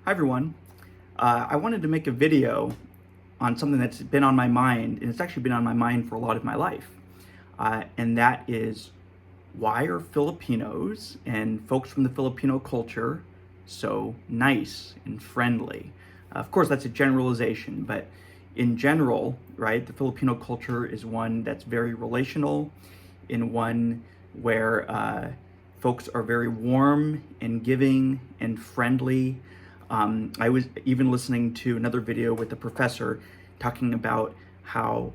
Hi everyone. I wanted to make a video on something that's been on my mind, and it's actually been on my mind for a lot of my life. And that is, why are Filipinos and folks from the Filipino culture so nice and friendly? Of course, that's a generalization, but in general, right, the Filipino culture is one that's very relational, in one where folks are very warm and giving and friendly. I was even listening to another video with a professor talking about how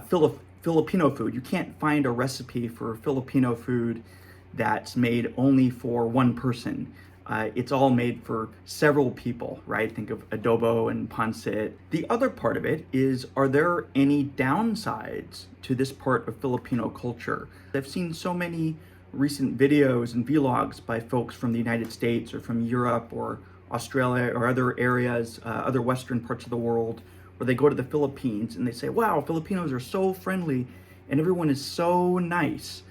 Filipino food, you can't find a recipe for Filipino food that's made only for one person. It's all made for several people, right? Think of adobo and pancit. The other part of it is, are there any downsides to this part of Filipino culture? I've seen so many recent videos and vlogs by folks from the United States or from Europe or Australia or other areas, other Western parts of the world, where they go to the Philippines and they say, wow, Filipinos are so friendly and everyone is so nice.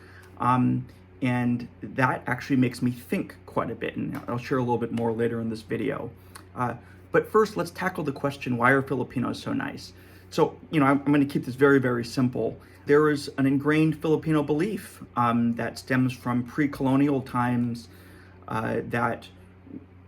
And that actually makes me think quite a bit, and I'll share a little bit more later in this video. But first, let's tackle the question, why are Filipinos so nice? So, I'm going to keep this very, very simple. There is an ingrained Filipino belief that stems from pre-colonial times that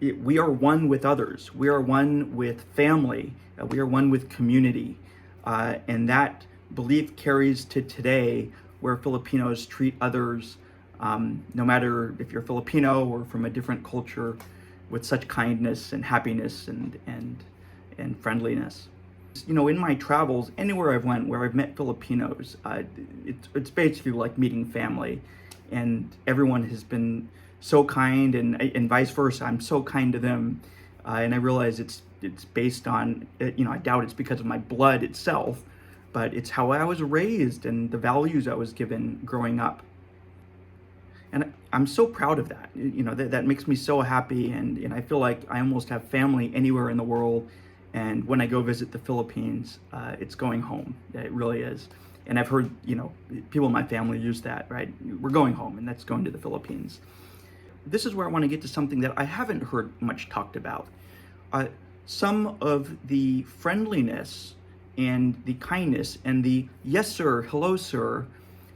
we are one with others. We are one with family. We are one with community. And that belief carries to today, where Filipinos treat others, no matter if you're Filipino or from a different culture, with such kindness and happiness and friendliness. In my travels, anywhere I've went where I've met Filipinos, it's basically like meeting family, and everyone has been so kind, and vice versa. I'm so kind to them, and I realize it's based on, I doubt it's because of my blood itself, but it's how I was raised and the values I was given growing up. And I'm so proud of that. That makes me so happy, and I feel like I almost have family anywhere in the world. And when I go visit the Philippines, it's going home. It really is. And I've heard, people in my family use that, right? We're going home, and that's going to the Philippines. This is where I want to get to something that I haven't heard much talked about. Some of the friendliness and the kindness and the yes sir, hello sir,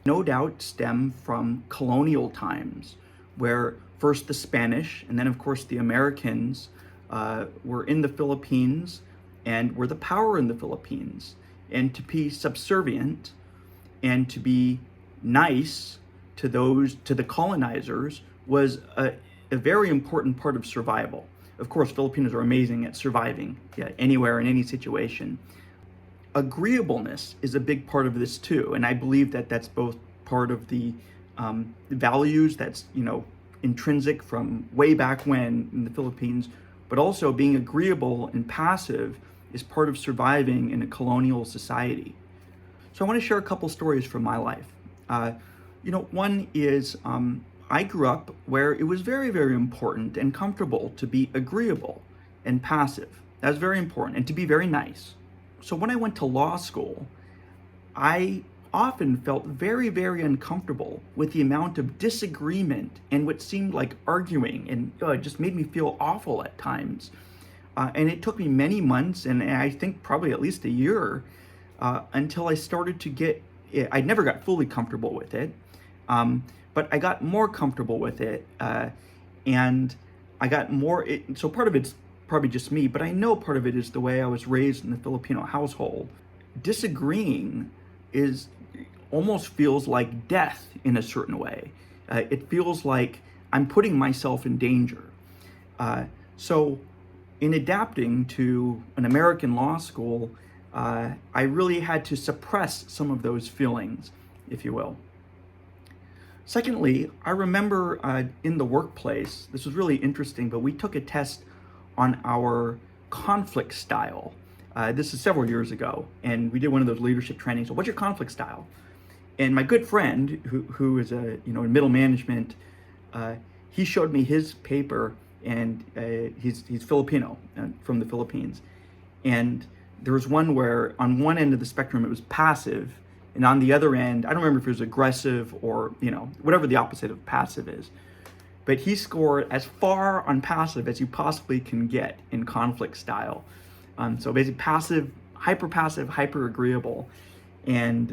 no doubt stem from colonial times, where first the Spanish and then of course the Americans were in the Philippines and were the power in the Philippines. And to be subservient and to be nice to the colonizers, was a very important part of survival. Of course, Filipinos are amazing at surviving anywhere in any situation. Agreeableness is a big part of this too, and I believe that that's both part of the values that's intrinsic from way back when in the Philippines, but also being agreeable and passive is part of surviving in a colonial society. So I want to share a couple stories from my life. One is, I grew up where it was very, very important and comfortable to be agreeable and passive. That was very important, and to be very nice. So when I went to law school, I often felt very, very uncomfortable with the amount of disagreement and what seemed like arguing, and it just made me feel awful at times. And it took me many months, and I think probably at least a year, until I started to get, I never got fully comfortable with it, but I got more comfortable with it, and I got more, so part of it's probably just me, but I know part of it is the way I was raised in the Filipino household. Disagreeing almost feels like death in a certain way. It feels like I'm putting myself in danger. So in adapting to an American law school, I really had to suppress some of those feelings, if you will. Secondly, I remember in the workplace, this was really interesting, but we took a test on our conflict style. This is several years ago, and we did one of those leadership trainings. So what's your conflict style? And my good friend, who is in middle management, he showed me his paper, and he's Filipino, from the Philippines. And there was one where on one end of the spectrum it was passive, and on the other end, I don't remember if it was aggressive or whatever the opposite of passive is. but he scored as far on passive as you possibly can get in conflict style. So basically passive, hyper agreeable, and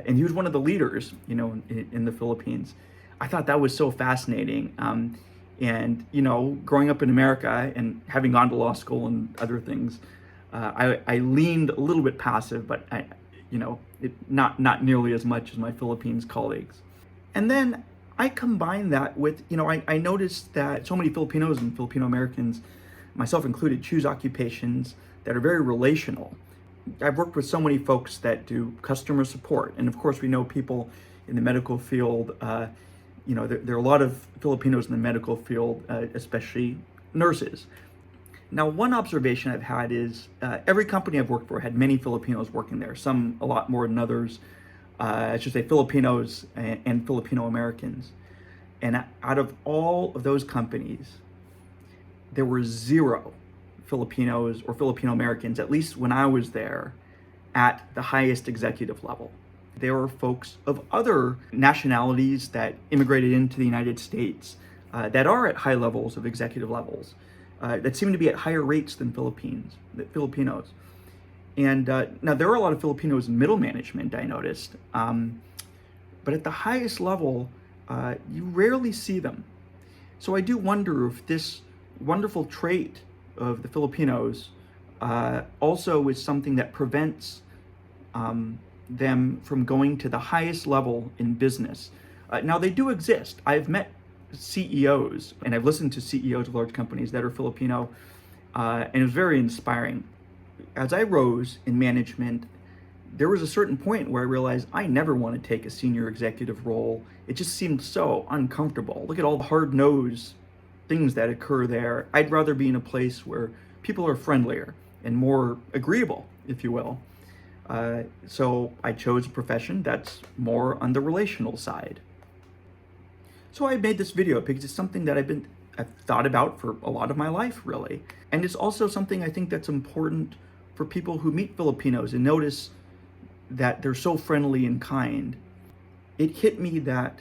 he was one of the leaders, you know, in the Philippines. I thought that was so fascinating. And you know, growing up in America and having gone to law school and other things, I leaned a little bit passive, but not nearly as much as my Philippines colleagues. And then I combined that with, you know, I noticed that so many Filipinos and Filipino-Americans, myself included, choose occupations that are very relational. I've worked with so many folks that do customer support, and of course we know people in the medical field. You know, there are a lot of Filipinos in the medical field, especially nurses. Now, one observation I've had is every company I've worked for had many Filipinos working there, some a lot more than others. I should say Filipinos and Filipino-Americans. And out of all of those companies, there were 0 Filipinos or Filipino-Americans, at least when I was there, at the highest executive level. There were folks of other nationalities that immigrated into the United States that are at high levels of executive levels, that seem to be at higher rates than Filipinos. And now there are a lot of Filipinos in middle management, I noticed, but at the highest level, you rarely see them. So I do wonder if this wonderful trait of the Filipinos also is something that prevents them from going to the highest level in business. Now they do exist. I've met CEOs and I've listened to CEOs of large companies that are Filipino, and it was very inspiring. As I rose in management, there was a certain point where I realized I never want to take a senior executive role. It just seemed so uncomfortable. Look at all the hard-nosed things that occur there. I'd rather be in a place where people are friendlier and more agreeable, if you will. So I chose a profession that's more on the relational side. So I made this video because it's something that I've thought about for a lot of my life, really. And it's also something I think that's important for people who meet Filipinos and notice that they're so friendly and kind. It hit me that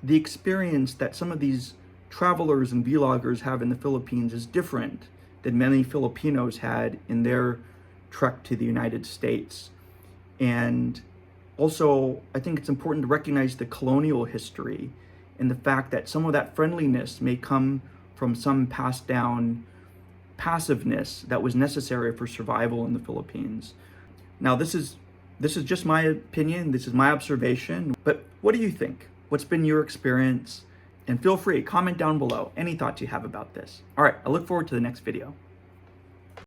the experience that some of these travelers and vloggers have in the Philippines is different than many Filipinos had in their trek to the United States. And also, I think it's important to recognize the colonial history and the fact that some of that friendliness may come from some passed down passiveness that was necessary for survival in the Philippines. Now, this is just my opinion, this is my observation, but what do you think? What's been your experience? And feel free, comment down below any thoughts you have about this. All right, I look forward to the next video.